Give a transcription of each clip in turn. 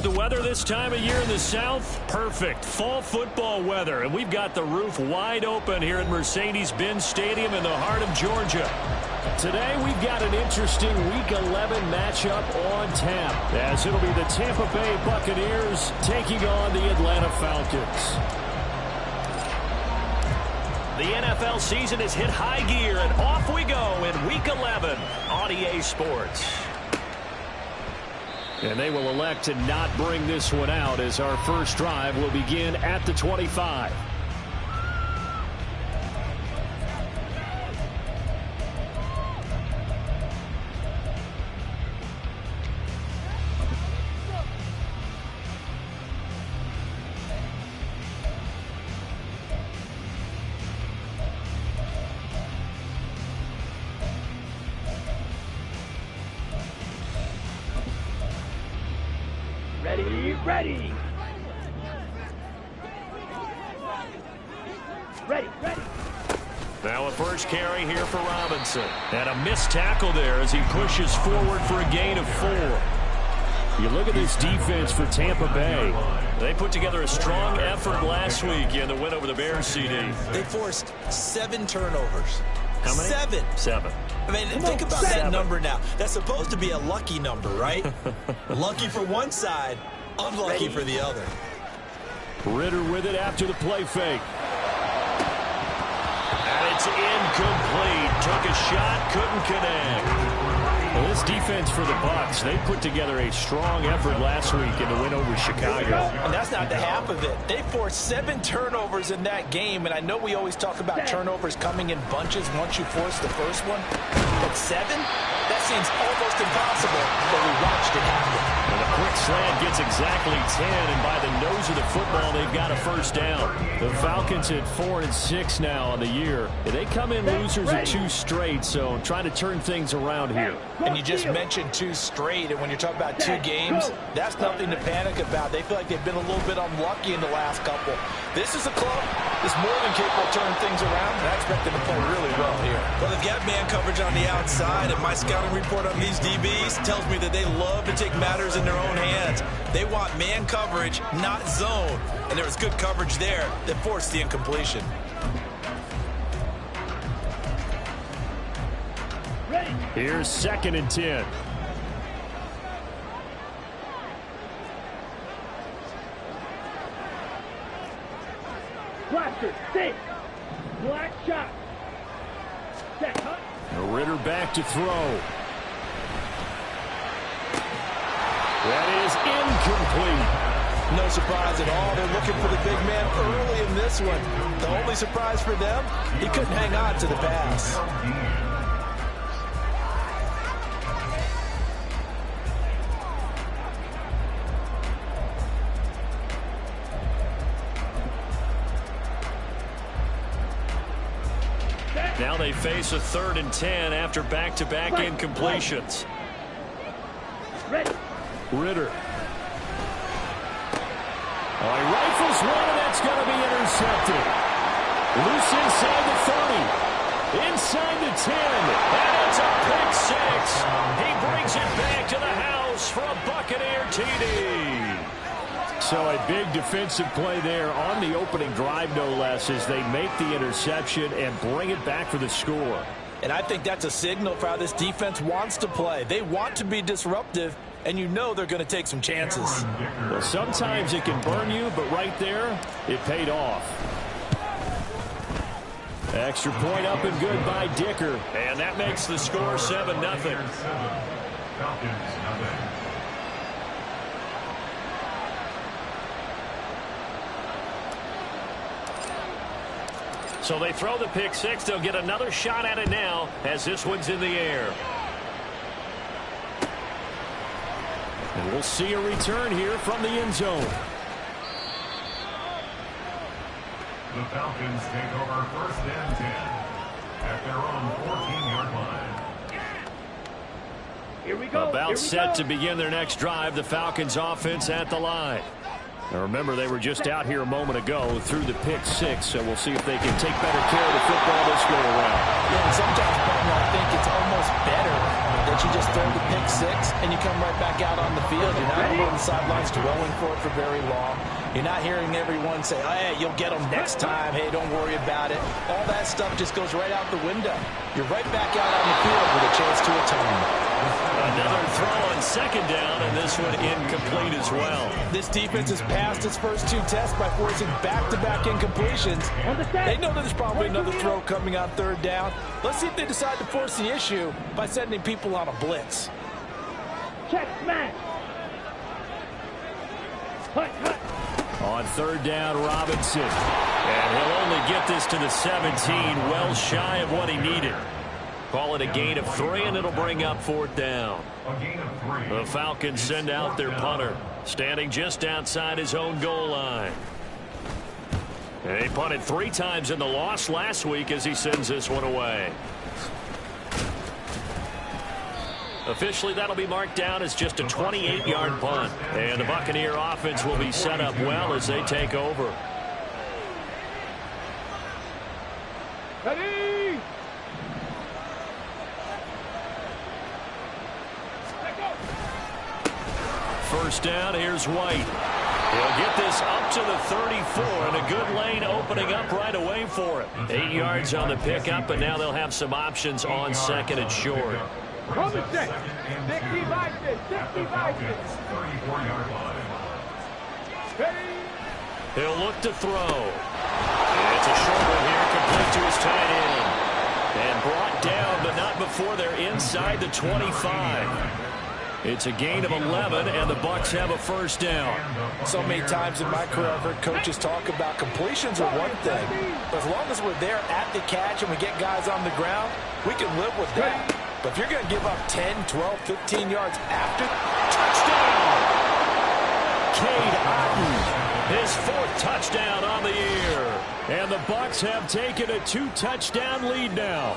The weather this time of year in the South, perfect. Fall football weather, and we've got the roof wide open here at Mercedes-Benz Stadium in the heart of Georgia. Today, we've got an interesting Week 11 matchup on tap, as it'll be the Tampa Bay Buccaneers taking on the Atlanta Falcons. The NFL season has hit high gear, and off we go in Week 11 on EA Sports. And they will elect to not bring this one out, as our first drive will begin at the 25. Ready. Now a first carry here for Robinson. And a missed tackle there as he pushes forward for a gain of 4. You look at this defense for Tampa Bay. They put together a strong effort last week in the win over the Bears, CD. They forced 7 turnovers. How many? 7. I mean, think about that number now. That's supposed to be a lucky number, right? Lucky for one side, unlucky for the other. Ritter with it after the play fake. And it's incomplete. Took a shot, couldn't connect. Well, this defense for the Bucs, they put together a strong effort last week in the win over Chicago. And that's not the half of it. They forced 7 turnovers in that game, and I know we always talk about turnovers coming in bunches once you force the first one. But 7? That seems almost impossible, but we watched it happen. And a quick slant gets exactly 10, and by the nose of the football, they've got a first down. The Falcons at 4-6 now on the year. They come in losers of 2 straight, so trying to turn things around here. And you just mentioned 2 straight, and when you're talking about 2 games, that's nothing to panic about. They feel like they've been a little bit unlucky in the last couple. This is a club that's more than capable of turning things around, and I expect them to play really well here. Well, they've got man coverage on the outside, and my scouting report on these DBs tells me that they love to take matters in their own hands. They want man coverage, not zone, and there was good coverage there that forced the incompletion. Here's 2nd and 10. Blaster, stay. Black shot. Set, huh? Ritter back to throw. That is incomplete. No surprise at all. They're looking for the big man early in this one. The only surprise for them, he couldn't hang on to the pass. Now they face a 3rd and 10 after back-to-back incompletions. Ritter. Oh, he rifles one, and that's going to be intercepted. Loose inside the 30. Inside the 10. And it's a pick 6. He brings it back to the house for a Buccaneer TD. So a big defensive play there on the opening drive, no less, as they make the interception and bring it back for the score. And I think that's a signal for how this defense wants to play. They want to be disruptive, and you know they're going to take some chances. Well, sometimes it can burn you, but right there, it paid off. Extra point up and good by Dicker. And that makes the score 7-0. So they throw the pick 6. They'll get another shot at it now as this one's in the air. And we'll see a return here from the end zone. The Falcons take over 1st and 10 at their own 14-yard line. Here we go. About set to begin their next drive. The Falcons offense at the line. Now remember, they were just out here a moment ago through the pick 6, so we'll see if they can take better care of the football this go around. Yeah, and sometimes, Butler, I think it's almost better that you just throw the pick 6 and you come come right back out on the field. You're not on the sidelines dwelling for it for very long. You're not hearing everyone say, oh, hey, you'll get them next time. Hey, don't worry about it. All that stuff just goes right out the window. You're right back out on the field with a chance to atone. Another throw on second down, and this one incomplete as well. This defense has passed its first 2 tests by forcing back-to-back incompletions. They know that there's probably another throw coming on third down. Let's see if they decide to force the issue by sending people on a blitz. Check smash. Hut, hut. On third down, Robinson. And he'll only get this to the 17, well shy of what he needed. Call it a gain of 3, and it'll bring up 4th down. The Falcons send out their punter, standing just outside his own goal line. And he punted 3 times in the loss last week as he sends this one away. Officially, that'll be marked down as just a 28-yard punt. And the Buccaneer offense will be set up well as they take over. Ready? First down, here's White. He'll get this up to the 34, and a good lane opening up right away for him. 8 yards on the pickup, and now they'll have some options on second and short. Common sense. 65 He'll look to throw. And it's a short one here, complete to his tight end. And brought down, but not before they're inside the 25. It's a gain of 11, and the Bucs have a first down. So many times in my career, I've heard coaches talk about completions are one thing. But as long as we're there at the catch and we get guys on the ground, we can live with that. But if you're going to give up 10, 12, 15 yards after, Touchdown! Cade Otton, his 4th touchdown on the year. And the Bucs have taken a 2-touchdown lead now.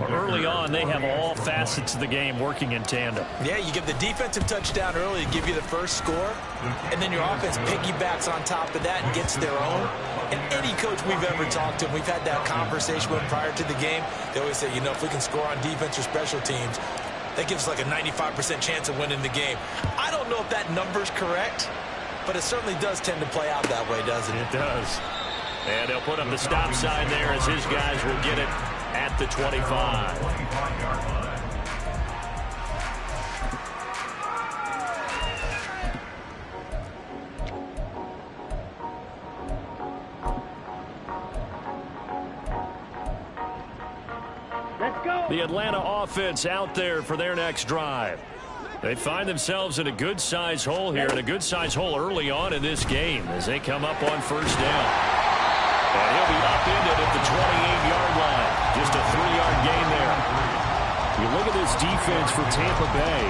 Early on, they have all facets of the game working in tandem. Yeah, you give the defensive touchdown early to give you the first score, and then your offense piggybacks on top of that and gets their own. And any coach we've ever talked to, we've had that conversation with prior to the game, they always say, you know, if we can score on defense or special teams, that gives us like a 95% chance of winning the game. I don't know if that number's correct, but it certainly does tend to play out that way, doesn't it? It does. And they'll put up the stop sign there as his guys will get it at the 25. Let's go. The Atlanta offense out there for their next drive. They find themselves in a good-sized hole here, and a good-sized hole early on in this game as they come up on first down. And he'll be upended at the 28-yard line. Just a 3-yard gain there. You look at this defense for Tampa Bay.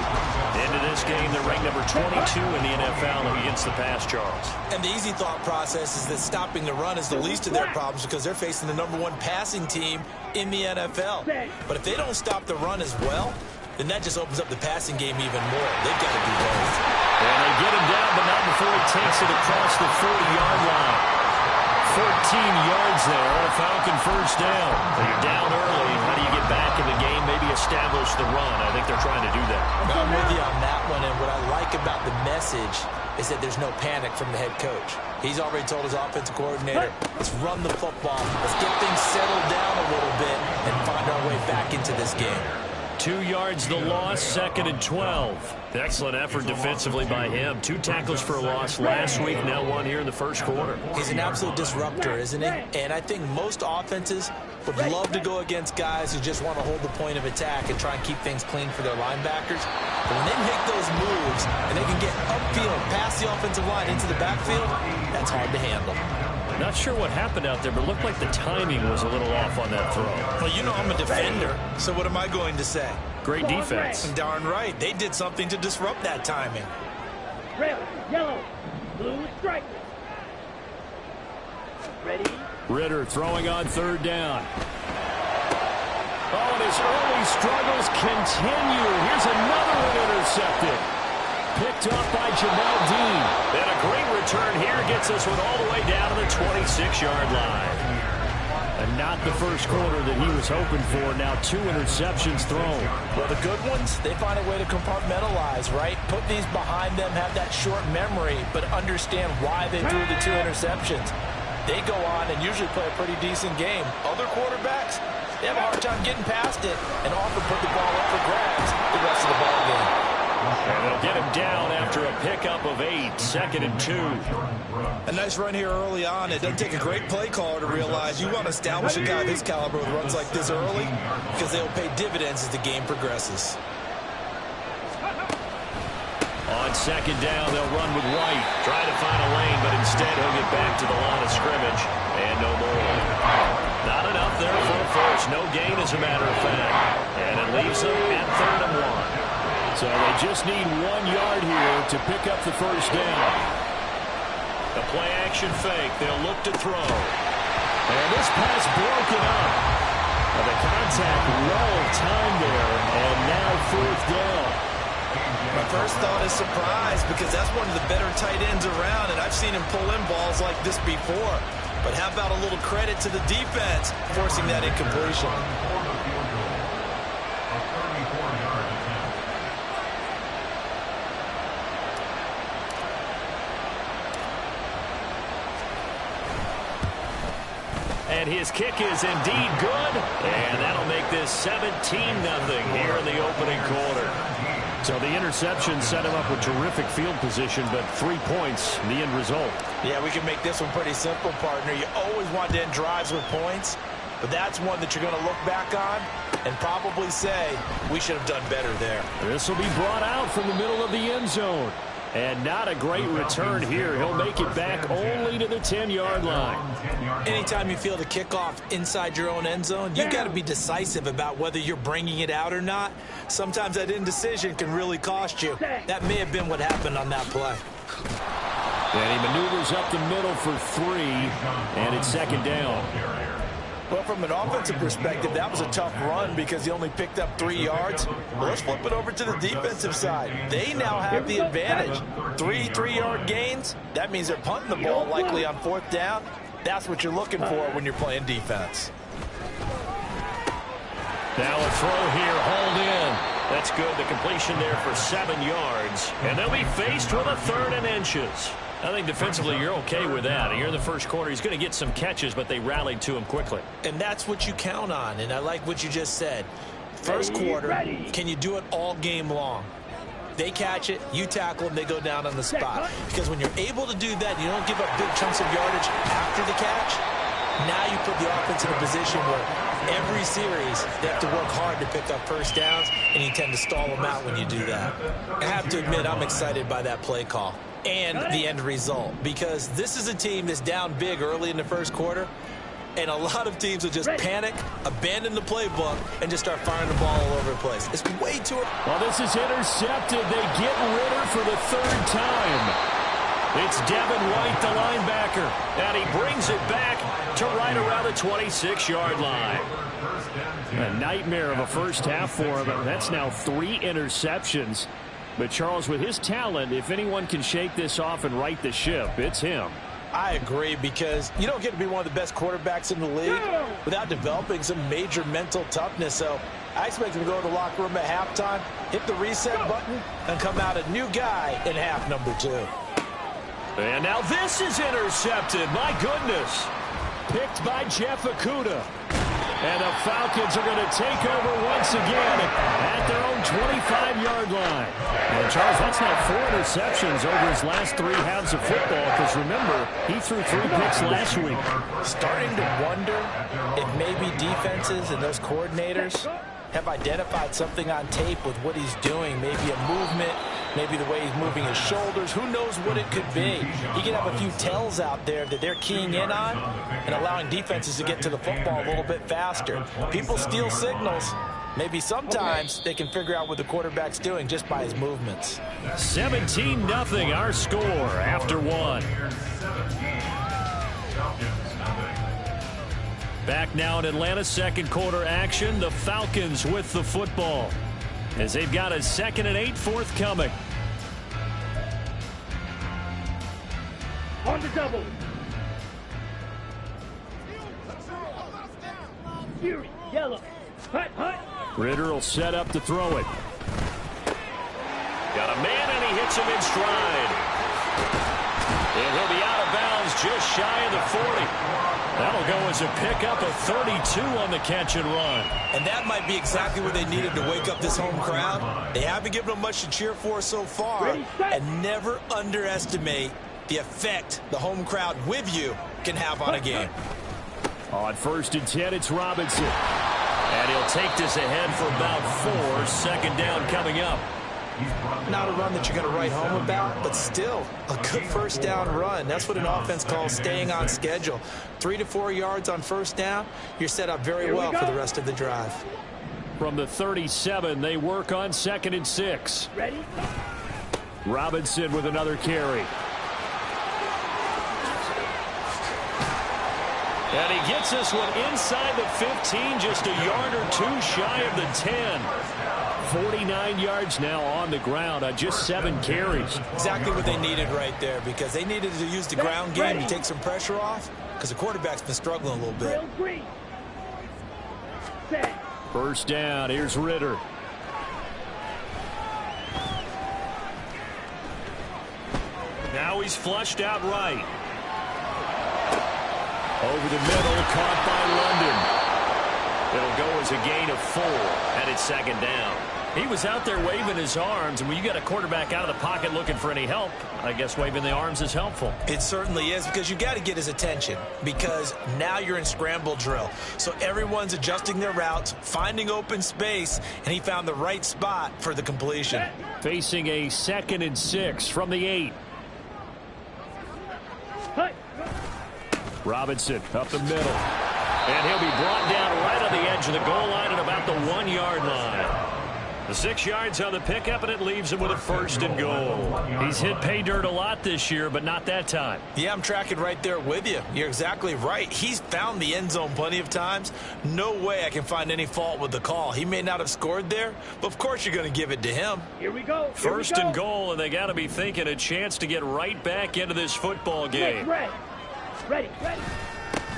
Into this game, they're ranked number 22 in the NFL against the pass, Charles. And the easy thought process is that stopping the run is the least of their problems because they're facing the #1 passing team in the NFL. But if they don't stop the run as well, then that just opens up the passing game even more. They've got to do both. And they get him down, but not before he takes it across the 40-yard line. 14 yards there on a Falcon first down. You're down early. How do you get back in the game? Maybe establish the run. I think they're trying to do that. I'm with you on that one, and what I like about the message is that there's no panic from the head coach. He's already told his offensive coordinator, let's run the football. Let's get things settled down a little bit and find our way back into this game. 2 yards the loss, 2nd and 12. Excellent effort defensively by him. 2 tackles for a loss last week, now 1 here in the first quarter. He's an absolute disruptor, isn't he? And I think most offenses would love to go against guys who just want to hold the point of attack and try and keep things clean for their linebackers. But when they make those moves and they can get upfield, past the offensive line into the backfield, that's hard to handle. Not sure what happened out there, but it looked like the timing was a little off on that throw. Well, you know I'm a defender, so what am I going to say? Great defense. Darn right. They did something to disrupt that timing. Red, yellow, blue stripe. Ready? Ritter throwing on third down. Oh, and his early struggles continue. Here's another one intercepted. Picked up by Jamel Dean. And a great return here gets this one all the way down to the 26-yard line. A not the first quarter that he was hoping for. Now 2 interceptions thrown. Well, the good ones, they find a way to compartmentalize, right? Put these behind them, have that short memory, but understand why they threw the 2 interceptions. They go on and usually play a pretty decent game. Other quarterbacks, they have a hard time getting past it and often put the ball up for grabs the rest of the ball game. And they'll get him down after a pickup of 8, 2nd and 2. A nice run here early on. It doesn't take a great play caller to realize you want to establish a guy of his caliber with runs like this early because they'll pay dividends as the game progresses. On 2nd down, they'll run with White. Try to find a lane, but instead he'll get back to the line of scrimmage. And no more. Not enough there for a first. No gain, as a matter of fact. And it leaves them at 3rd and 1. So they just need 1 yard here to pick up the first down. The play-action fake. They'll look to throw. And this pass broken up. The contact well timed there. And now 4th down. My first thought is surprise because that's one of the better tight ends around, and I've seen him pull in balls like this before. But how about a little credit to the defense forcing that incompletion? And his kick is indeed good. And that'll make this 17-0 here in the opening quarter. So the interception set him up with terrific field position, but 3 points, the end result. Yeah, we can make this one pretty simple, partner. You always want to end drives with points, but that's one that you're going to look back on and probably say, we should have done better there. This will be brought out from the middle of the end zone. And not a great return here. He'll make it back only to the 10-yard line. Anytime you feel the kickoff inside your own end zone, you've got to be decisive about whether you're bringing it out or not. Sometimes that indecision can really cost you. That may have been what happened on that play. And he maneuvers up the middle for 3, and it's 2nd down. Well, from an offensive perspective, that was a tough run because he only picked up 3 yards. Well, let's flip it over to the defensive side. They now have the advantage. 3 3-yard gains. That means they're punting the ball likely on 4th down. That's what you're looking for when you're playing defense. Now a throw here, hauled in. That's good. The completion there for 7 yards. And they'll be faced with a 3rd and inches. I think defensively you're okay with that. Here in the first quarter, he's going to get some catches, but they rallied to him quickly. And that's what you count on, and I like what you just said. First quarter, can you do it all game long? They catch it, you tackle them, they go down on the spot. Because when you're able to do that, you don't give up big chunks of yardage after the catch. Now you put the offense in a position where every series they have to work hard to pick up first downs, and you tend to stall them out when you do that. I have to admit, I'm excited by that play call and the end result, because this is a team that's down big early in the first quarter, and a lot of teams will just panic, abandon the playbook, and just start firing the ball all over the place. It's way too early. Well, this is intercepted. They get Ritter for the 3rd time. It's Devin White, the linebacker, and he brings it back to right around the 26-yard line. A nightmare of a first half for him, and that's now 3 interceptions. But, Charles, with his talent, if anyone can shake this off and right the ship, it's him. I agree, because you don't get to be one of the best quarterbacks in the league without developing some major mental toughness. So I expect him to go to the locker room at halftime, hit the reset button, and come out a new guy in half number 2. And now this is intercepted. My goodness. Picked by Jeff Okudah. And the Falcons are going to take over once again at their own 25-yard line. And Charles, that's now 4 interceptions over his last 3 halves of football, because remember, he threw 3 picks last week. Starting to wonder if maybe defenses and those coordinators have identified something on tape with what he's doing, maybe a movement, maybe the way he's moving his shoulders. Who knows what it could be? He could have a few tells out there that they're keying in on and allowing defenses to get to the football a little bit faster. People steal signals. Maybe sometimes they can figure out what the quarterback's doing just by his movements. 17-0 our score after 1. Back now in Atlanta, 2nd quarter action. The Falcons with the football as they've got a 2nd and 8 forthcoming. On the double. Fury, yellow. Hut, hut. Ritter will set up to throw it. Got a man, and he hits him in stride. And he'll be out of bounds just shy of the 40. That'll go as a pickup of 32 on the catch and run. And that might be exactly what they needed to wake up this home crowd. They haven't given them much to cheer for so far. And never underestimate the effect the home crowd with you can have on a game. On 1st and 10, it's Robinson. And he'll take this ahead for about 4. Second down coming up. Not a run that you're going to write home about, but still a good first down run. That's what an offense calls staying on schedule. 3 to 4 yards on first down, you're set up very well for the rest of the drive. From the 37, they work on 2nd and 6. Ready? Robinson with another carry. And he gets this one inside the 15, just a yard or 2 shy of the 10. 49 yards now on the ground on just 7 carries. Exactly what they needed right there, because they needed to use the ground game to take some pressure off, because the quarterback's been struggling a little bit. First down, here's Ritter. Now he's flushed out right. Over the middle, caught by London. It'll go as a gain of 4, and it's 2nd down. He was out there waving his arms, and when you got a quarterback out of the pocket looking for any help, I guess waving the arms is helpful. It certainly is, because you got to get his attention, because now you're in scramble drill. So everyone's adjusting their routes, finding open space, and he found the right spot for the completion. Facing a 2nd and 6 from the 8. Robinson up the middle. And he'll be brought down right on the edge of the goal line at about the 1-yard line. The 6 yards on the pickup, and it leaves him with a 1st and goal. He's hit pay dirt a lot this year, but not that time. Yeah, I'm tracking right there with you. You're exactly right. He's found the end zone plenty of times. No way I can find any fault with the call. He may not have scored there, but of course you're going to give it to him. Here we go. First and goal, and they got to be thinking a chance to get right back into this football game. Ready.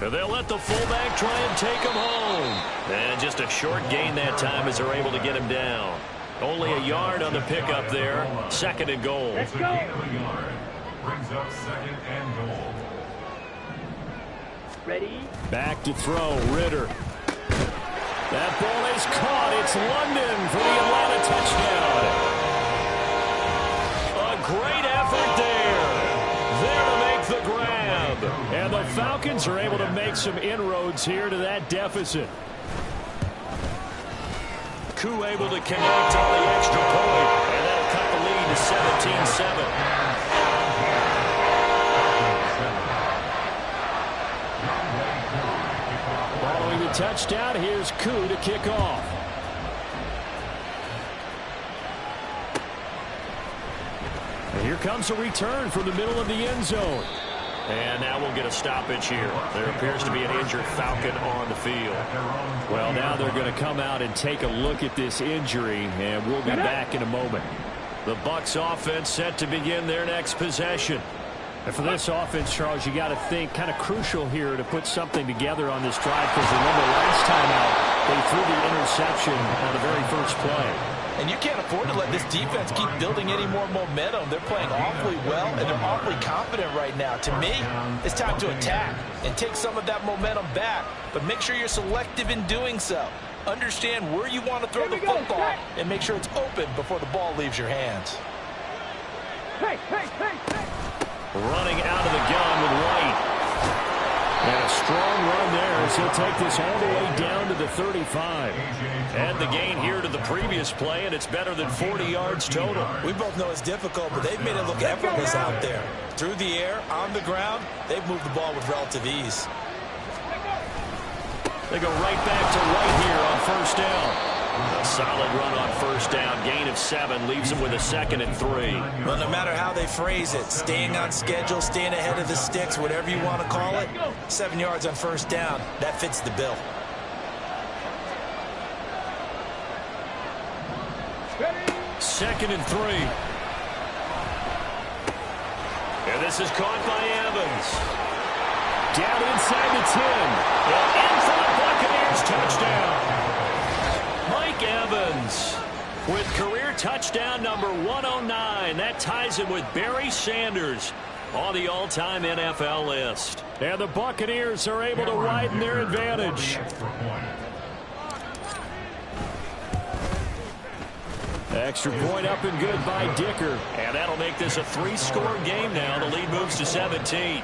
And they'll let the fullback try and take him home. And just a short gain that time as they're able to get him down. Only a yard on the pickup there. 2nd and goal. Let's go. Brings up 2nd and goal. Ready? Back to throw, Ritter. That ball is caught. It's London for the Atlanta touchdown. A great effort there. There to make the grab. And the Falcons are able to make some inroads here to that deficit. Koo able to connect on the extra point. And that'll cut the lead to 17-7. Following the touchdown, here's Koo to kick off. And here comes a return from the middle of the end zone. And now we'll get a stoppage here. There appears to be an injured Falcon on the field. Well, now they're going to come out and take a look at this injury, and we'll be back in a moment. The Bucs offense set to begin their next possession. And for this offense, Charles, you got to think kind of crucial here to put something together on this drive, because remember last time out, they threw the interception on the very first play. And you can't afford to let this defense keep building any more momentum. They're playing awfully well, and they're awfully confident right now. To me, it's time to attack and take some of that momentum back, but make sure you're selective in doing so. Understand where you want to throw the football and make sure it's open before the ball leaves your hands. Running out of the gun with White. And a strong run there as he'll take this all the way down to the 35. And the gain here to the previous play, and it's better than 40 yards total. We both know it's difficult, but they've made it look effortless out there. Through the air, on the ground, they've moved the ball with relative ease. They go right back to White here on first down. A solid run on first down. Gain of 7 leaves them with a 2nd and 3. Well, no matter how they phrase it, staying on schedule, staying ahead of the sticks, whatever you want to call it, 7 yards on first down, that fits the bill. Second and 3. And this is caught by Evans. Down inside the 10. Well, in for the Buccaneers touchdown. Mike Evans with career touchdown number 109. That ties him with Barry Sanders on the all-time NFL list. And the Buccaneers are able to widen their advantage. Extra point up and good by Dicker. And that'll make this a 3-score game now. The lead moves to 17.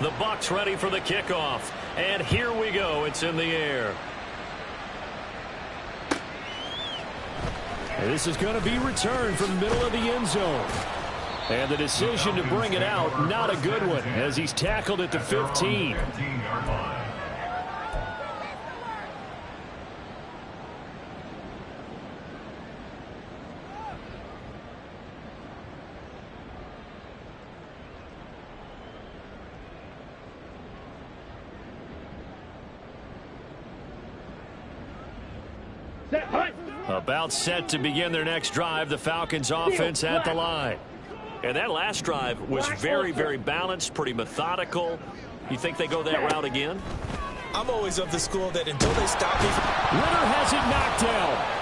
The Bucs ready for the kickoff. And here we go. It's in the air. And this is going to be returned from the middle of the end zone. And the decision to bring it out, not a good one, as he's tackled at the 15. About set to begin their next drive. The Falcons offense at the line. And that last drive was very, very balanced, pretty methodical. You think they go that route again? I'm always of the school that until they stop me. Ritter has it knocked down.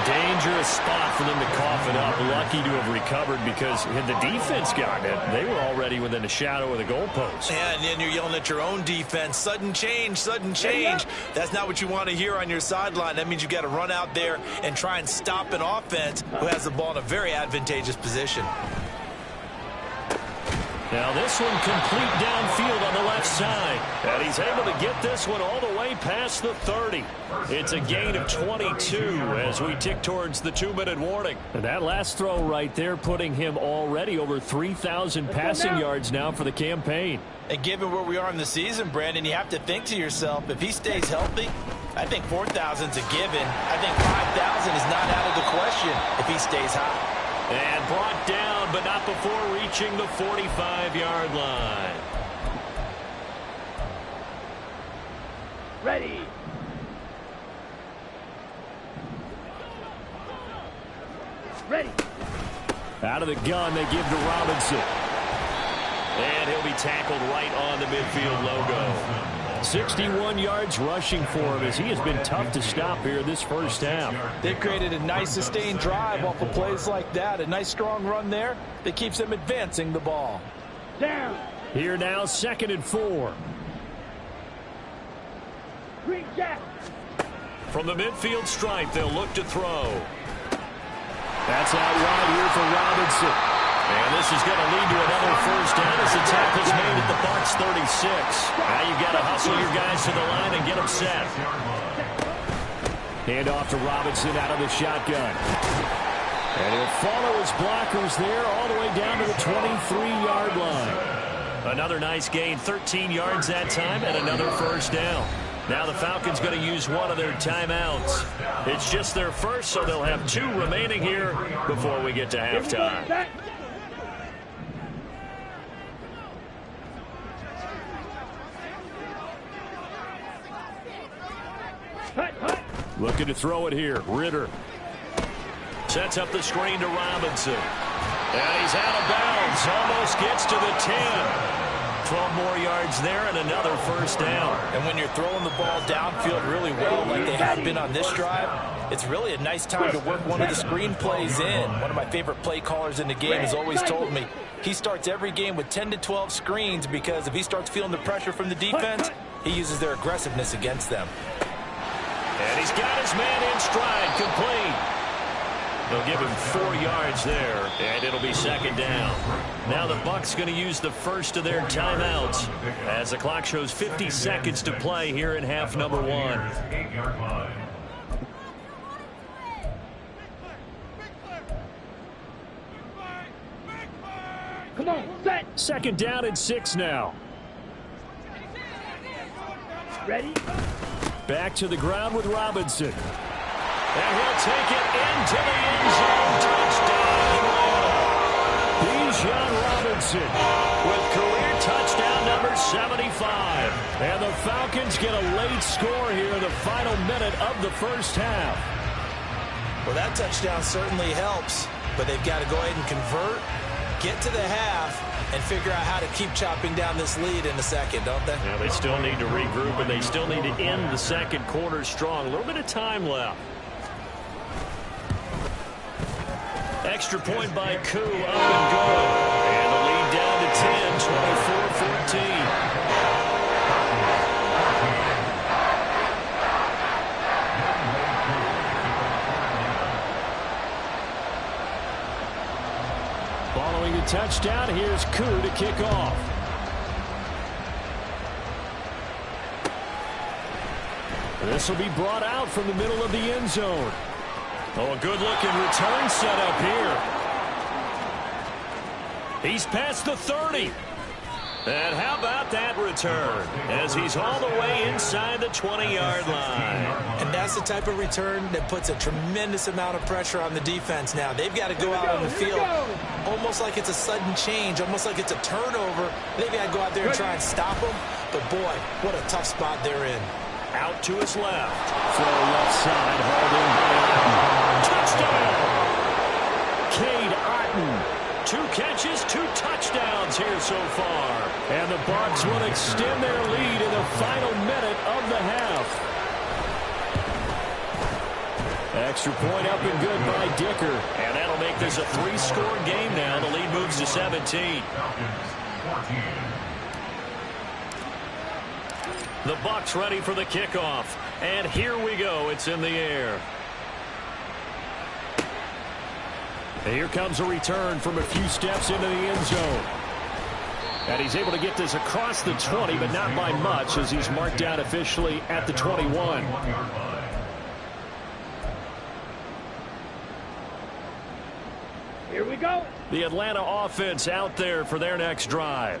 Dangerous spot for them to cough it up. Lucky to have recovered because had the defense gotten it, they were already within a shadow of the goalpost. Yeah, and then you're yelling at your own defense. Sudden change, sudden change. That's not what you want to hear on your sideline. That means you got to run out there and try and stop an offense who has the ball in a very advantageous position. Now this one complete downfield on the left side. And he's able to get this one all the way past the 30. It's a gain of 22 as we tick towards the 2-minute warning. And that last throw right there putting him already over 3,000 passing yards now for the campaign. And given where we are in the season, Brandon, you have to think to yourself, if he stays healthy, I think 4,000 is a given. I think 5,000 is not out of the question if he stays high. And brought down, but not before reaching the 45-yard line. Ready. Ready. Out of the gun, they give to Robinson. And he'll be tackled right on the midfield logo. 61 yards rushing for him as he has been tough to stop here this first half. They've created a nice sustained drive off of plays like that. A nice strong run there that keeps them advancing the ball. Down. Here now, 2nd and 4. Green jack. From the midfield stripe, they'll look to throw. That's out wide here for Robinson. And this is going to lead to another first down as the tackle's made at the Bucs 36. Now you've got to hustle your guys to the line and get them set. Hand off to Robinson out of the shotgun. And he'll follow his blockers there all the way down to the 23-yard line. Another nice gain, 13 yards that time, and another first down. Now the Falcons going to use one of their timeouts. It's just their first, so they'll have 2 remaining here before we get to halftime. Looking to throw it here. Ritter sets up the screen to Robinson. And he's out of bounds. Almost gets to the 10. 12 more yards there and another first down. And when you're throwing the ball downfield really well like they have been on this drive, it's really a nice time to work one of the screen plays in. One of my favorite play callers in the game has always told me he starts every game with 10 to 12 screens because if he starts feeling the pressure from the defense, he uses their aggressiveness against them. And he's got his man in stride, complete. They'll give him 4 yards there, and it'll be 2nd down. Now the Bucs going to use the first of their timeouts as the clock shows 50 seconds to play here in half number 1. Come on, set. 2nd down and 6 now. Ready. Back to the ground with Robinson. And he'll take it into the end zone. Touchdown, Atlanta. Bijan Robinson with career touchdown number 75. And the Falcons get a late score here in the final minute of the first half. Well, that touchdown certainly helps, but they've got to go ahead and convert get to the half and figure out how to keep chopping down this lead in the second, don't they? Yeah, they still need to regroup, and they still need to end the second quarter strong. A little bit of time left. Extra point by Koo, up and good. And the lead down to 10, 24-14. Following the touchdown, here's Koo to kick off. This will be brought out from the middle of the end zone. Oh, a good-looking return set up here. He's past the 30. And how about that return as he's all the way inside the 20-yard line. And that's the type of return that puts a tremendous amount of pressure on the defense now. They've got to go out on the field almost like it's a sudden change, almost like it's a turnover. They've got to go out there and try and stop them. But, boy, what a tough spot they're in. Out to his left. Throw left side, hauled in by Otten. Touchdown! Cade Otten. 2 catches, 2 touchdowns here so far. And the Bucs will extend their lead in the final minute of the half. Extra point up and good by Dicker. And that'll make this a 3-score game now. The lead moves to 17. The Bucs ready for the kickoff. And here we go. It's in the air. Here comes a return from a few steps into the end zone. And he's able to get this across the 20, but not by much, as he's marked out officially at the 21. Here we go. The Atlanta offense out there for their next drive.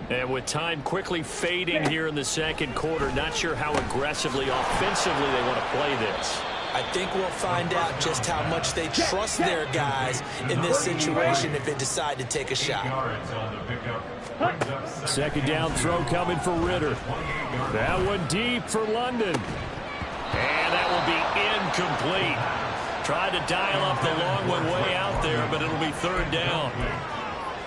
And with time quickly fading here in the second quarter, not sure how aggressively, offensively they want to play this. I think we'll find out just how much they trust their guys in this situation if they decide to take a shot. Second down throw coming for Ritter. That one deep for London. And that will be incomplete. Tried to dial up the long one way out there, but it'll be third down.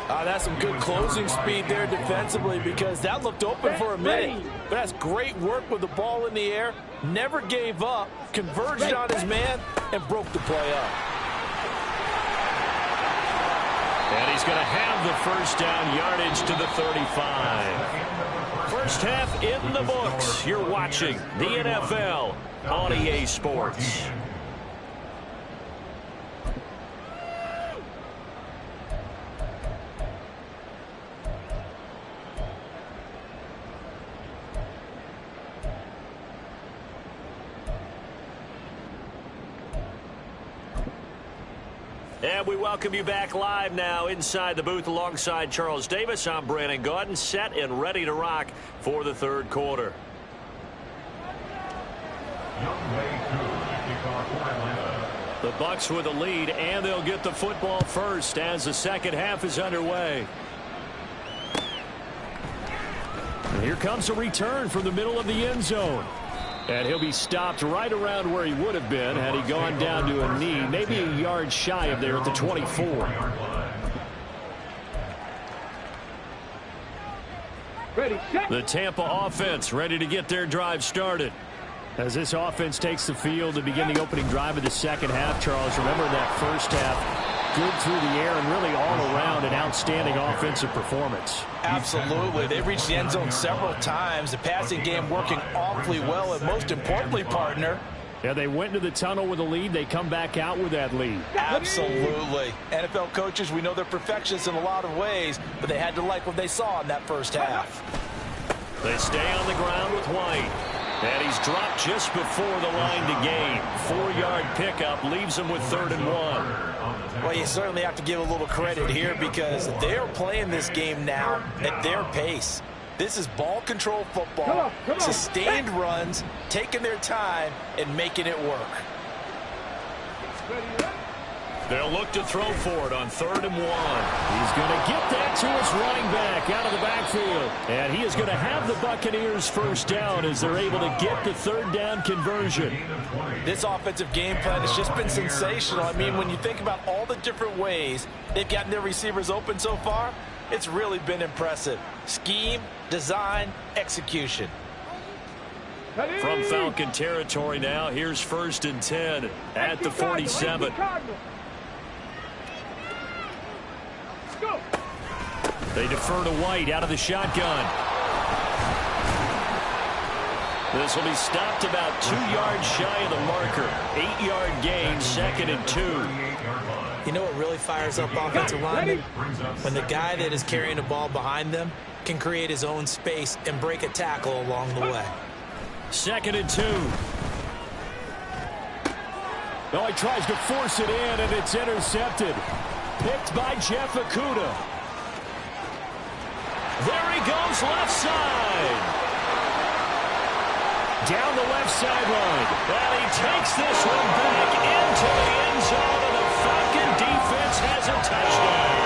That's some good closing speed there defensively, because that looked open for a minute. But that's great work with the ball in the air. Never gave up, converged on his man, and broke the play up. And he's going to have the first down yardage to the 35. First half in the books. You're watching the NFL on EA Sports. And we welcome you back live now inside the booth alongside Charles Davis. I'm Brandon Gaudin, set and ready to rock for the third quarter. The Bucs with a lead, and they'll get the football first as the second half is underway. And here comes a return from the middle of the end zone. And he'll be stopped right around where he would have been had he gone down to a knee, maybe a yard shy of there at the 24. Ready, set. The Tampa offense ready to get their drive started. As this offense takes the field to begin the opening drive of the second half, Charles, remember that first half, good through the air and really all around an outstanding offensive performance. Absolutely. They reached the end zone several times. The passing game working awfully well, and most importantly, partner, yeah, they went into the tunnel with a lead. They come back out with that lead. Absolutely. NFL coaches, we know they're perfectionists in a lot of ways, but they had to like what they saw in that first half. They stay on the ground with White. And he's dropped just before the line to gain. 4-yard pickup leaves him with 3rd and 1. Well, you certainly have to give a little credit here because they're playing this game now at their pace. This is ball control football, sustained runs, taking their time and making it work. They'll look to throw for it on 3rd and 1. He's going to get that to his running back out of the backfield. And he is going to have the Buccaneers first down as they're able to get the 3rd down conversion. This offensive game plan has just been sensational. I mean, when you think about all the different ways they've gotten their receivers open so far, it's really been impressive. Scheme, design, execution. From Falcon territory now, here's 1st and 10 at the 47. They defer to White out of the shotgun. This will be stopped about 2 yards shy of the marker. 8-yard gain, 2nd and 2. You know what really fires up offensive linemen? When the guy that is carrying the ball behind them can create his own space and break a tackle along the way. 2nd and 2. Oh, he tries to force it in, and it's intercepted. Picked by Jeff Okudah. There he goes, left side. Down the left sideline. And he takes this one back into the end zone, and the Falcon defense has a touchdown.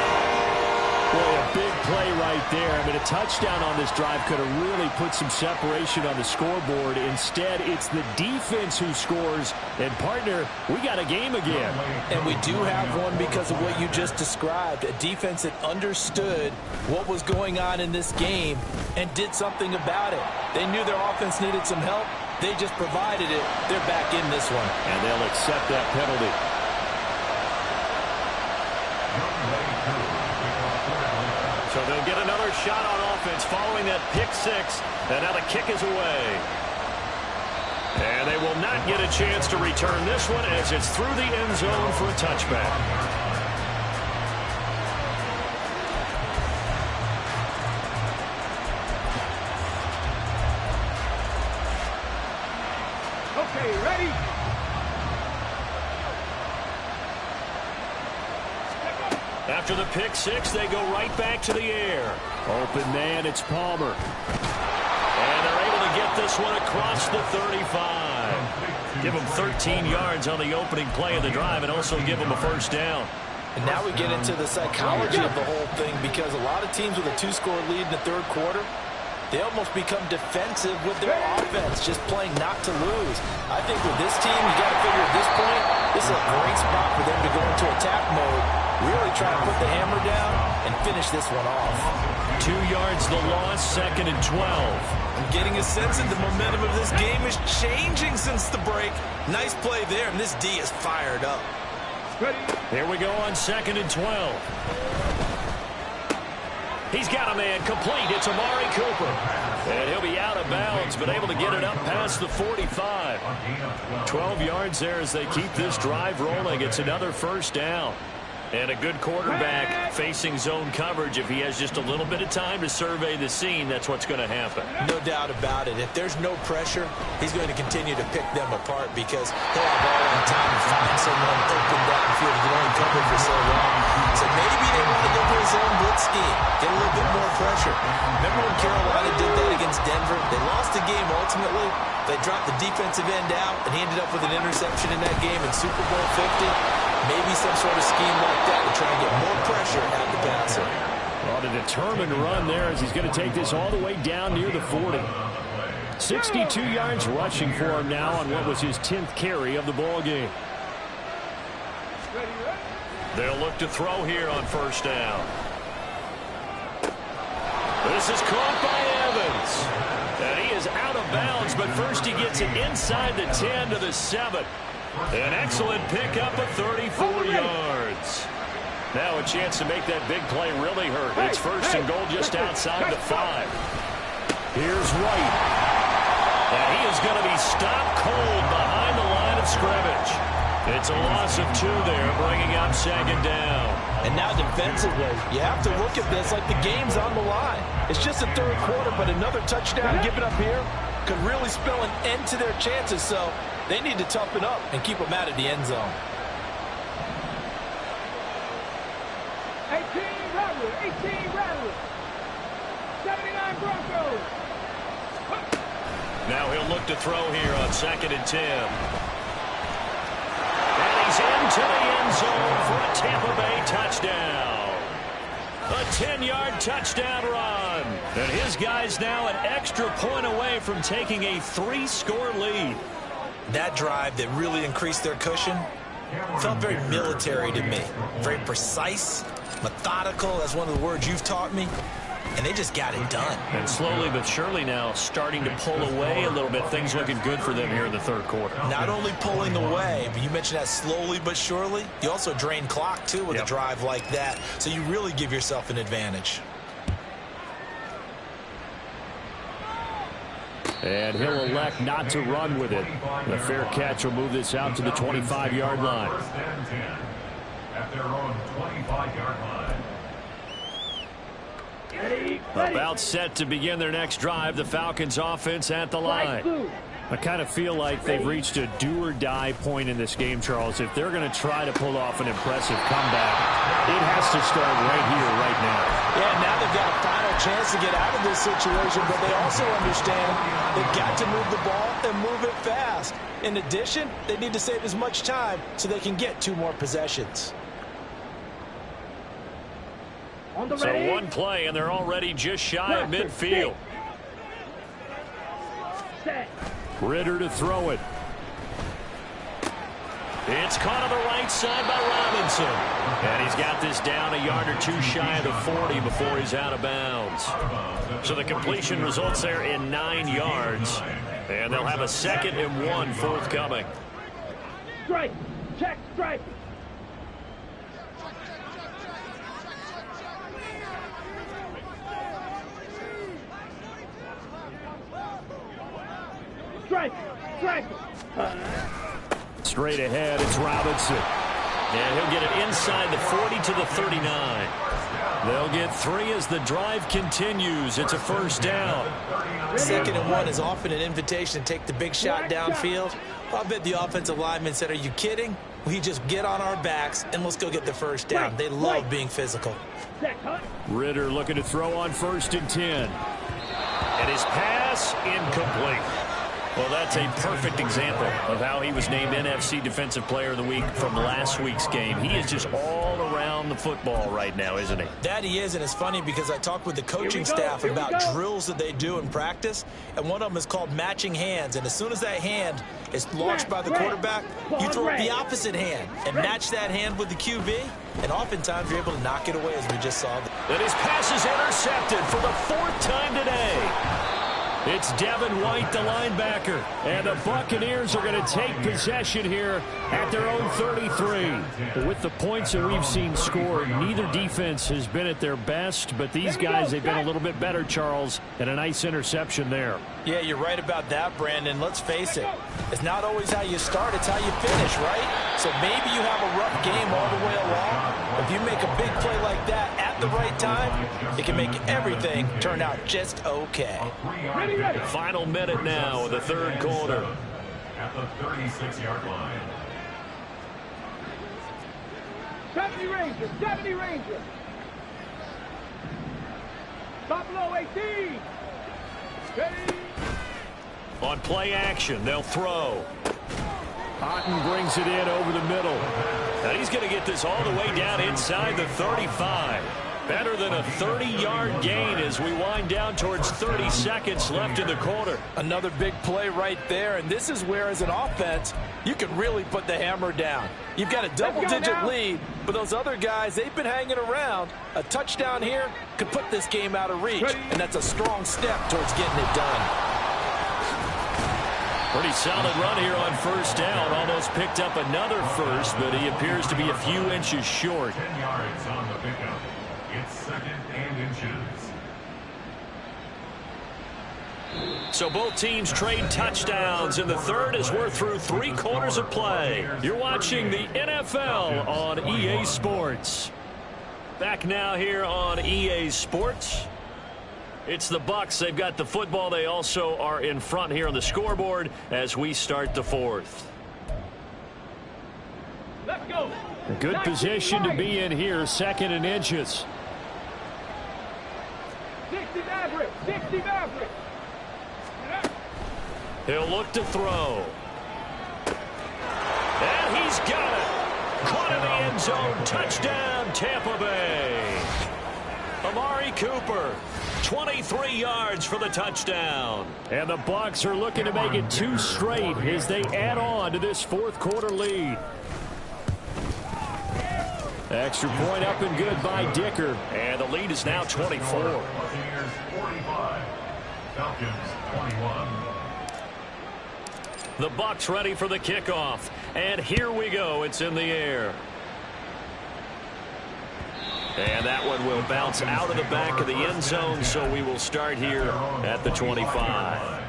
Boy, a big play right there. I mean, a touchdown on this drive could have really put some separation on the scoreboard. Instead, it's the defense who scores. And, partner, we got a game again. And we do have one because of what you just described. A defense that understood what was going on in this game and did something about it. They knew their offense needed some help. They just provided it. They're back in this one. And they'll accept that penalty. So they'll get another shot on offense following that pick 6. And now the kick is away. And they will not get a chance to return this one as it's through the end zone for a touchback. Okay, ready? After the pick 6, they go right back to the air. Open man, it's Palmer. And they're able to get this one across the 35. Give them 13 yards on the opening play of the drive and also give them a first down. And now we get into the psychology of the whole thing, because a lot of teams with a 2-score lead in the 3rd quarter, they almost become defensive with their offense, just playing not to lose. I think with this team, you got to figure at this point, this is a great spot for them to go into attack mode, really try to put the hammer down and finish this one off. 2 yards the loss, 2nd and 12. I'm getting a sense that the momentum of this game is changing since the break. Nice play there, and this D is fired up. Here we go on 2nd and 12. He's got a man complete. It's Amari Cooper. And he'll be out of bounds, but able to get it up past the 45. 12 yards there as they keep this drive rolling. It's another first down. And a good quarterback facing zone coverage. If he has just a little bit of time to survey the scene, that's what's going to happen. No doubt about it. If there's no pressure, he's going to continue to pick them apart because he'll have all the time to find someone open downfield to get on cover for so long. So maybe they want to go to his own blitz scheme, get a little bit more pressure. Remember when Carolina did that against Denver? They lost the game ultimately. They dropped the defensive end out, and he ended up with an interception in that game in Super Bowl 50. Maybe some sort of scheme like that to try and get more pressure at the passer. Well, a determined run there as he's going to take this all the way down near the 40. 62 yards rushing for him now on what was his 10th carry of the ball game. They'll look to throw here on first down. This is caught by Evans. And he is out of bounds, but first he gets it inside the 10 to the 7. An excellent pickup of 34 yards. Now a chance to make that big play really hurt. It's first and goal just outside the 5. Here's White. And he is going to be stopped cold behind the line of scrimmage. It's a loss of 2 there, bringing up 2nd down. And now defensively, you have to look at this like the game's on the line. It's just the 3rd quarter, but another touchdown given up here could really spell an end to their chances. So they need to toughen up and keep them out of the end zone. 18 Rattler. 79 Broncos. Now he'll look to throw here on 2nd and 10. And he's in into the end zone for a Tampa Bay touchdown. A 10-yard touchdown run. And his guys now an extra point away from taking a 3-score lead. That drive that really increased their cushion felt very military to me. Very precise, methodical. That's one of the words you've taught me. And they just got it done. And slowly but surely now starting to pull away a little bit. Things looking good for them here in the third quarter. Not only pulling away, but you mentioned that slowly but surely. You also drain clock, too, with a drive like that. So you really give yourself an advantage. And he'll elect not to run with it. The fair catch will move this out to the 25-yard line. First and 10 at their own 25-yard line. About set to begin their next drive, the Falcons offense at the line. I kind of feel like they've reached a do-or-die point in this game, Charles. If they're going to try to pull off an impressive comeback, it has to start right here, right now. Yeah, now they've got a final chance to get out of this situation, but they also understand they've got to move the ball and move it fast. In addition, they need to save as much time so they can get 2 more possessions. So one play, and they're already just shy of midfield. Ritter to throw it. It's caught on the right side by Robinson. And he's got this down a yard or 2 shy of the 40 before he's out of bounds. So the completion results there in 9 yards. And they'll have a 2nd and 1 forthcoming. Strike. Check strike. Strike. Strike. Straight ahead, it's Robinson. And he'll get it inside the 40 to the 39. They'll get 3 as the drive continues. It's a first down. 2nd and 1 is often an invitation to take the big shot downfield. I bet the offensive lineman said, are you kidding? We just get on our backs and let's go get the first down. They love being physical. Ritter looking to throw on 1st and 10. And his pass incomplete. Well, that's a perfect example of how he was named NFC Defensive Player of the Week from last week's game. He is just all around the football right now, isn't he? That he is, and it's funny because I talked with the coaching staff about drills that they do in practice, and one of them is called matching hands. And as soon as that hand is launched by the quarterback, you throw up the opposite hand and match that hand with the QB, and oftentimes you're able to knock it away, as we just saw. And his pass is intercepted for the 4th time today. It's Devin White, the linebacker, and the Buccaneers are going to take possession here at their own 33. With the points that we've seen scored, neither defense has been at their best, but these guys, they've been a little bit better, Charles, and a nice interception there. Yeah, you're right about that, Brandon. Let's face it. It's not always how you start, it's how you finish, right? So maybe you have a rough game all the way along. If you make a big play like that at the right time, it can make everything turn out just okay. Final minute now of the third quarter. At the 36-yard line. 70 Rangers. 70 Rangers. Top low 18. Ready. On play action, they'll throw. Otten brings it in over the middle. And he's going to get this all the way down inside the 35. Better than a 30-yard gain as we wind down towards 30 seconds left in the quarter. Another big play right there, and this is where, as an offense, you can really put the hammer down. You've got a double-digit lead, but those other guys, they've been hanging around. A touchdown here could put this game out of reach, and that's a strong step towards getting it done. Pretty solid run here on first down. Almost picked up another first, but he appears to be a few inches short. 10 yards on the pickup. It's 2nd and inches. So both teams trade touchdowns in the third as we're through 3 quarters of play. You're watching the NFL on EA Sports. Back now here on EA Sports. It's the Bucs. They've got the football. They also are in front here on the scoreboard as we start the 4th. Let's go. A good position to be in here, 2nd and inches. 60 Maverick. 60 Maverick. He'll look to throw. And he's got it. Caught in the end zone. Touchdown, Tampa Bay. Amari Cooper, 23 yards for the touchdown. And the Bucs are looking to make it 2 straight as they add on to this fourth quarter lead. Extra point up and good by Dicker. And the lead is now 24. Buccaneers 45. Falcons 21. The Bucs ready for the kickoff. And here we go. It's in the air. And that one will bounce out of the back of the end zone, so we will start here at the 25.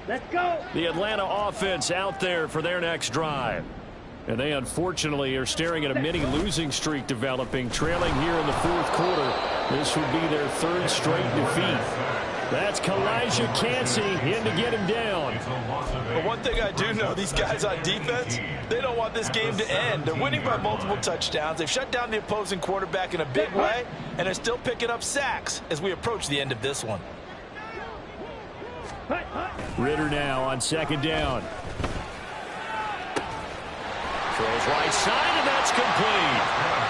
Let's go. The Atlanta offense out there for their next drive. And they unfortunately are staring at a mini losing streak developing, trailing here in the fourth quarter. This would be their 3rd straight defeat. That's Kalijah Cansey in to get him down. But one thing I do know, these guys on defense, they don't want this game to end. They're winning by multiple touchdowns. They've shut down the opposing quarterback in a big way, and they're still picking up sacks as we approach the end of this one. Ritter now on 2nd down. Throws right side, and that's complete.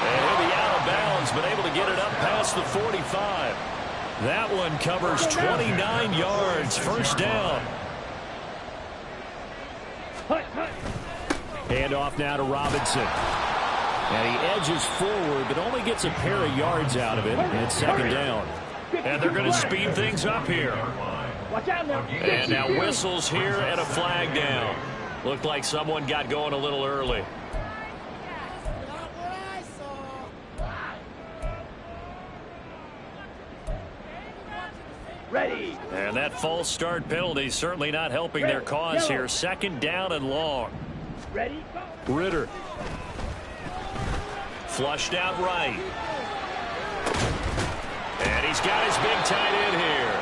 And he'll be out of bounds, but able to get it up past the 45. That one covers 29 yards. First down. Hand off now to Robinson. And he edges forward, but only gets a pair of yards out of it. And it's 2nd down. And they're going to speed things up here. And now whistles here and a flag down. Looked like someone got going a little early. Ready. And that false start penalty certainly not helping their cause here. 2nd down and long. Ready. Ritter. Flushed out right. And he's got his big tight end here.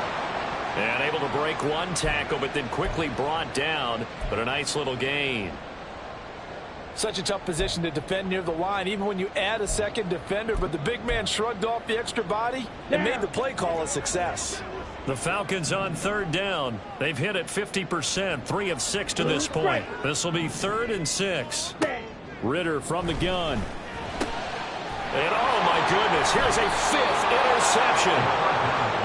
And able to break one tackle, but then quickly brought down. But a nice little gain. Such a tough position to defend near the line, even when you add a second defender. But the big man shrugged off the extra body and made the play call a success. The Falcons on 3rd down. They've hit it 50%, 3 of 6 to this point. This will be 3rd and 6. Ritter from the gun. And oh my goodness, here's a 5th interception.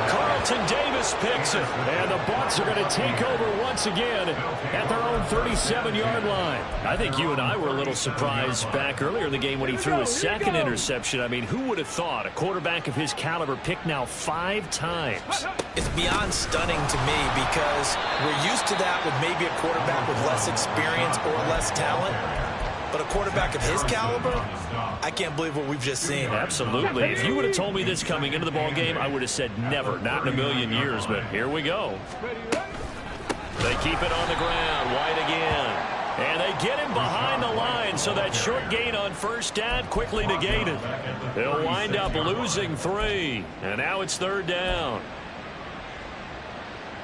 Carlton Davis picks it. And the Bucs are going to take over once again at their own 37-yard line. I think you and I were a little surprised back earlier in the game when he threw his 2nd interception. I mean, who would have thought a quarterback of his caliber picked now 5 times? It's beyond stunning to me because we're used to that with maybe a quarterback with less experience or less talent. But a quarterback of his caliber, I can't believe what we've just seen. Absolutely. If you would have told me this coming into the ball game, I would have said never, not in a million years. But here we go. They keep it on the ground. White again. And they get him behind the line, so that short gain on 1st down quickly negated. They'll wind up losing 3. And now it's 3rd down.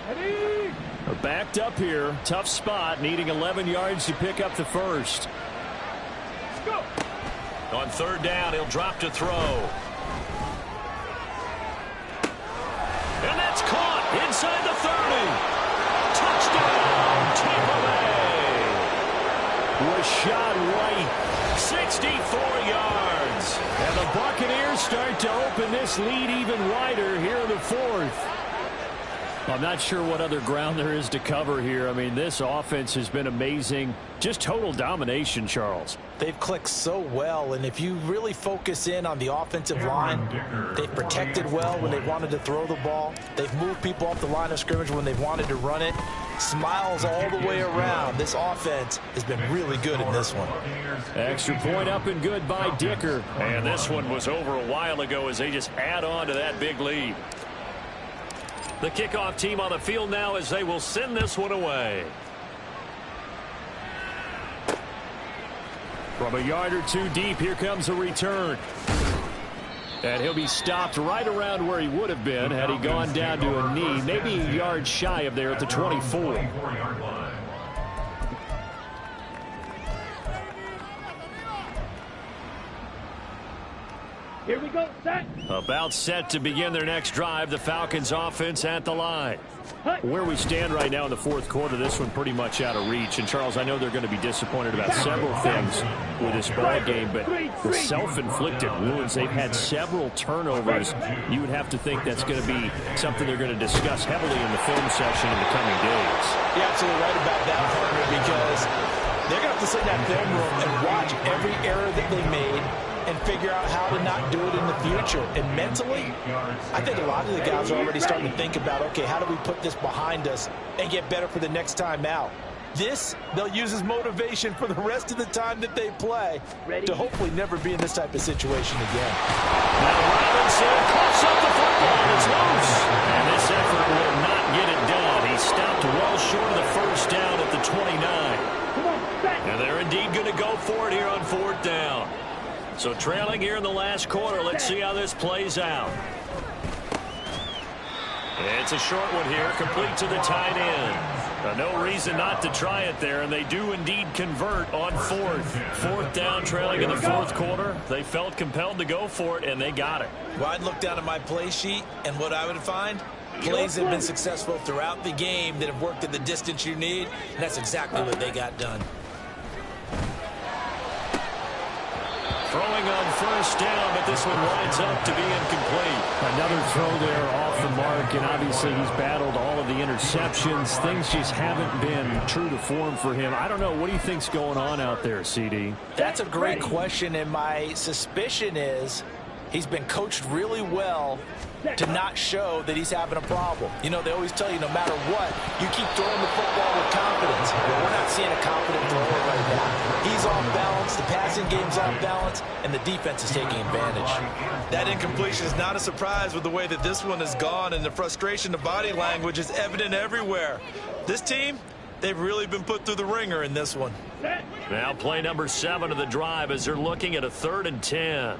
They're backed up here. Tough spot, needing 11 yards to pick up the 1st. On 3rd down, he'll drop to throw. And that's caught inside the 30. Touchdown, Tampa Bay. Rashad White, 64 yards. And the Buccaneers start to open this lead even wider here in the 4th. I'm not sure what other ground there is to cover here. I mean, this offense has been amazing. Just total domination, Charles. They've clicked so well, and if you really focus in on the offensive line, they've protected well when they wanted to throw the ball. They've moved people off the line of scrimmage when they've wanted to run it. Smiles all the way around. This offense has been really good in this one. Extra point up and good by Dicker. And this one was over a while ago as they just add on to that big lead. The kickoff team on the field now as they will send this one away. From a yard or 2 deep, here comes a return. And he'll be stopped right around where he would have been had he gone down to a knee, maybe a yard shy of there at the 24. Here we go, set. About set to begin their next drive. The Falcons offense at the line. Where we stand right now in the fourth quarter, this one pretty much out of reach. And, Charles, I know they're going to be disappointed about several things with this ball game, but the self-inflicted wounds, they've had several turnovers. You would have to think that's going to be something they're going to discuss heavily in the film session in the coming days. You're absolutely right about that, partner, because they're going to have to sit in that film room and watch every error that they made and figure out how to not do it in the future. And mentally, I think a lot of the guys are already starting to think about, okay, how do we put this behind us and get better for the next time out? This, they'll use as motivation for the rest of the time that they play to hopefully never be in this type of situation again. Now Robinson coughs up the football. It's loose. And this effort will not get it done. He stopped well short of the first down at the 29. And they're indeed going to go for it here on fourth down. So trailing here in the last quarter. Let's see how this plays out. It's a short one here, complete to the tight end. No reason not to try it there, and they do indeed convert on fourth. Fourth down, trailing in the fourth quarter. They felt compelled to go for it, and they got it. Well, I'd look down at my play sheet, and what I would find, plays have been successful throughout the game that have worked at the distance you need, and that's exactly what they got done. Throwing on first down, but this one winds up to be incomplete. Another throw there off the mark, and obviously he's battled all of the interceptions. Things just haven't been true to form for him. I don't know. What do you think's going on out there, CD? That's a great question, and my suspicion is he's been coached really well to not show that he's having a problem. You know, they always tell you no matter what, you keep throwing the football with confidence. Well, we're not seeing a confident thrower right now. He's off balance, the passing game's off balance, and the defense is taking advantage. That incompletion is not a surprise with the way that this one has gone, and the frustration, the body language is evident everywhere. This team, they've really been put through the ringer in this one. Now play number 7 of the drive as they're looking at a 3rd and 10.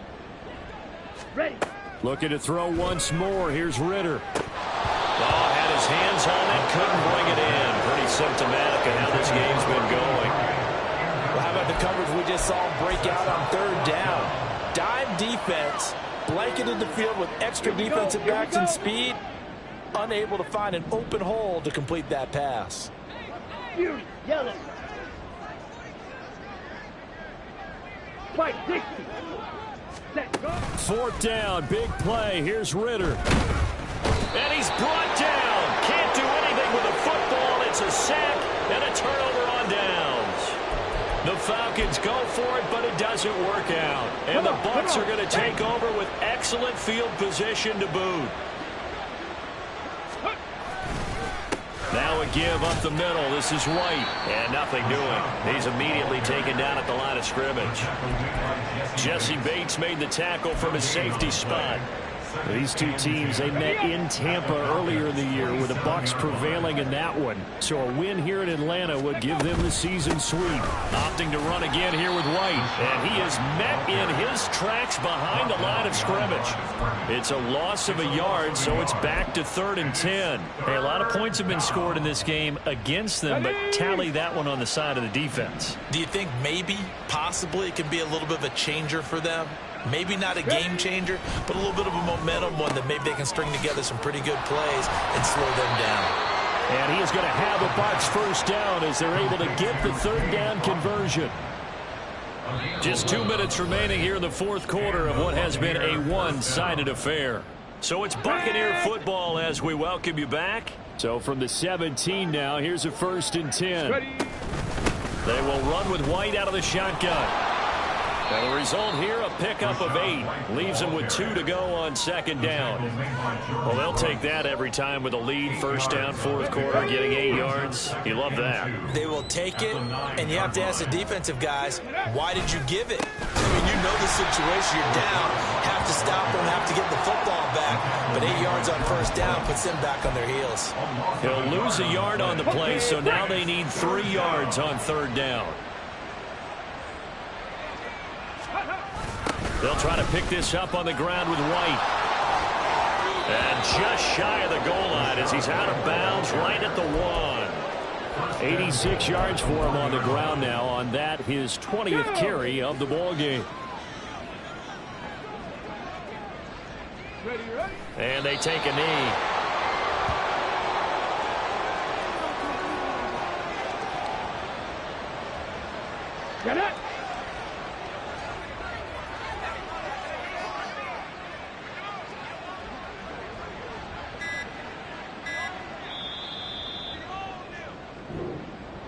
Ready. Looking to throw once more. Here's Ritter. Oh, had his hands on it, couldn't bring it in. Pretty symptomatic of how this game's been going. Well, how about the coverage we just saw him break out on 3rd down? Dime defense, blanketed the field with extra defensive backs and speed, unable to find an open hole to complete that pass. Yellow. Fight 60. Set, go. 4th down, big play. Here's Ritter. And he's brought down. Can't do anything with the football. It's a sack and a turnover on downs. The Falcons go for it, but it doesn't work out. And the Bucs are going to take over with excellent field position to boot. Now a give up the middle. This is White. And nothing doing. He's immediately taken down at the line of scrimmage. Jesse Bates made the tackle from his safety spot. These two teams, they met in Tampa earlier in the year with the Bucs prevailing in that one. So a win here in Atlanta would give them the season sweep. Opting to run again here with White. And he is met in his tracks behind the line of scrimmage. It's a loss of a yard, so it's back to 3rd and 10. Hey, a lot of points have been scored in this game against them, but tally that one on the side of the defense. Do you think maybe, possibly, it can be a little bit of a changer for them? Maybe not a game changer, but a little bit of a momentum one that maybe they can string together some pretty good plays and slow them down. And he is going to have a Bucs first down as they're able to get the 3rd down conversion. Just 2 minutes remaining here in the fourth quarter of what has been a one-sided affair. So it's Buccaneer football as we welcome you back. So from the 17 now, here's a 1st and 10. They will run with White out of the shotgun. And the result here, a pickup of 8. Leaves them with 2 to go on 2nd down. Well, they'll take that every time with a lead. First down, fourth quarter, getting 8 yards. You love that. They will take it, and you have to ask the defensive guys, why did you give it? I mean, you know the situation. You're down. Have to stop them, have to get the football back. But 8 yards on first down puts them back on their heels. He'll lose a yard on the play, so now they need 3 yards on 3rd down. They'll try to pick this up on the ground with White. And just shy of the goal line as he's out of bounds right at the 1. 86 yards for him on the ground now on that, his 20th carry of the ball game. And they take a knee. Get it!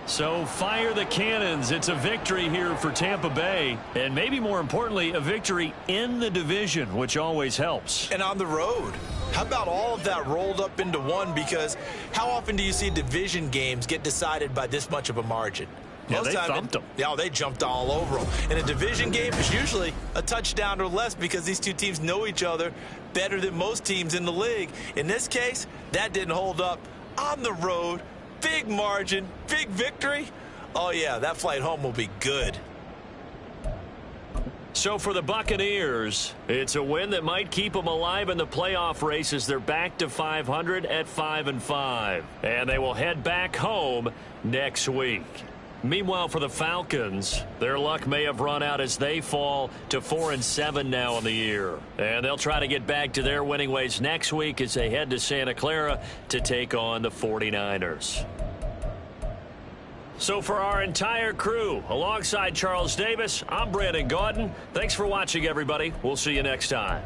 So fire the cannons. It's a victory here for Tampa Bay. And maybe more importantly, a victory in the division, which always helps. And on the road. How about all of that rolled up into one? Because how often do you see division games get decided by this much of a margin? Yeah, they thumped them. Yeah, they jumped all over them. In a division game, it's usually a touchdown or less because these two teams know each other better than most teams in the league. In this case, that didn't hold up. On the road, big margin, big victory. Oh, yeah, that flight home will be good. So for the Buccaneers, it's a win that might keep them alive in the playoff race as they're back to 500 at 5-5. And they will head back home next week. Meanwhile, for the Falcons, their luck may have run out as they fall to 4-7 now in the year. And they'll try to get back to their winning ways next week as they head to Santa Clara to take on the 49ers. So for our entire crew, alongside Charles Davis, I'm Brandon Gaudin. Thanks for watching, everybody. We'll see you next time.